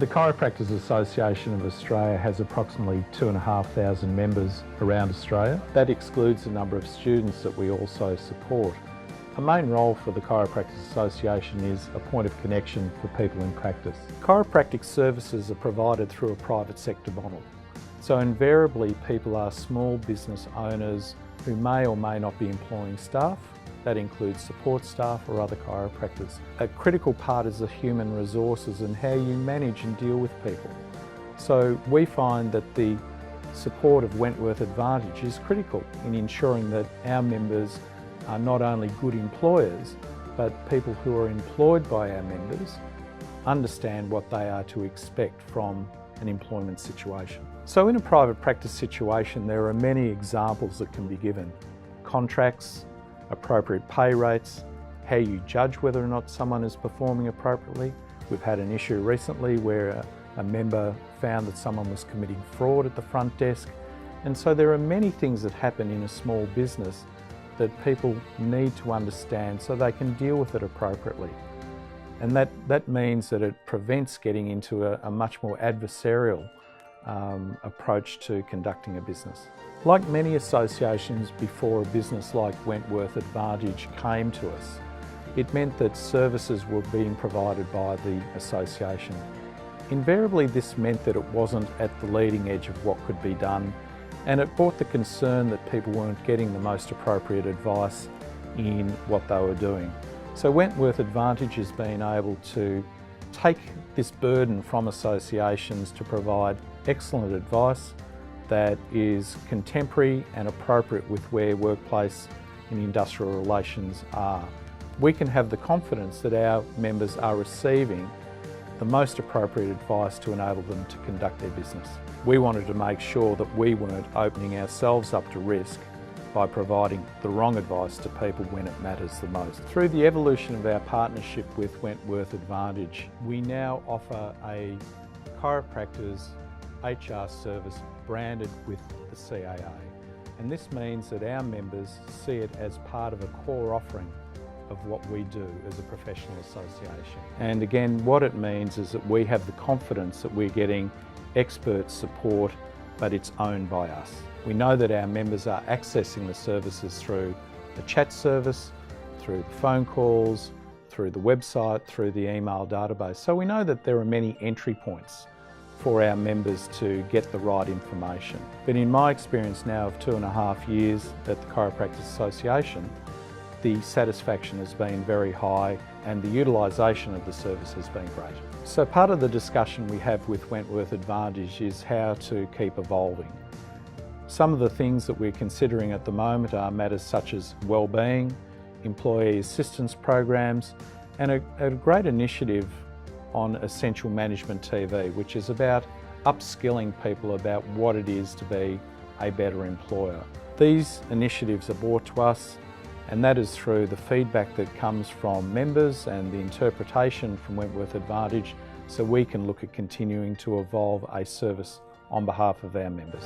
The Chiropractors Association of Australia has approximately 2,500 members around Australia. That excludes the number of students that we also support. A main role for the Chiropractors Association is a point of connection for people in practice. Chiropractic services are provided through a private sector model. So invariably people are small business owners who may or may not be employing staff. That includes support staff or other chiropractors. A critical part is the human resources and how you manage and deal with people. So we find that the support of Wentworth Advantage is critical in ensuring that our members are not only good employers, but people who are employed by our members understand what they are to expect from an employment situation. So in a private practice situation, there are many examples that can be given. Contracts, appropriate pay rates, how you judge whether or not someone is performing appropriately. We've had an issue recently where a member found that someone was committing fraud at the front desk. And so there are many things that happen in a small business that people need to understand so they can deal with it appropriately. And that means that it prevents getting into a much more adversarial approach to conducting a business. Like many associations before a business like Wentworth Advantage came to us, it meant that services were being provided by the association. Invariably this meant that it wasn't at the leading edge of what could be done, and it brought the concern that people weren't getting the most appropriate advice in what they were doing. So Wentworth Advantage has been able to take this burden from associations to provide excellent advice that is contemporary and appropriate with where workplace and industrial relations are. We can have the confidence that our members are receiving the most appropriate advice to enable them to conduct their business. We wanted to make sure that we weren't opening ourselves up to risk by providing the wrong advice to people when it matters the most. Through the evolution of our partnership with Wentworth Advantage, we now offer a Chiropractors HR Service branded with the CAA. And this means that our members see it as part of a core offering of what we do as a professional association. And again, what it means is that we have the confidence that we're getting expert support, but it's owned by us. We know that our members are accessing the services through the chat service, through the phone calls, through the website, through the email database. So we know that there are many entry points for our members to get the right information. But in my experience now of 2.5 years at the Chiropractors Association, the satisfaction has been very high and the utilisation of the service has been great. So part of the discussion we have with Wentworth Advantage is how to keep evolving. Some of the things that we're considering at the moment are matters such as wellbeing, employee assistance programs, and a great initiative on Essential Management TV, which is about upskilling people about what it is to be a better employer. These initiatives are brought to us, and that is through the feedback that comes from members and the interpretation from Wentworth Advantage, so we can look at continuing to evolve a service on behalf of our members.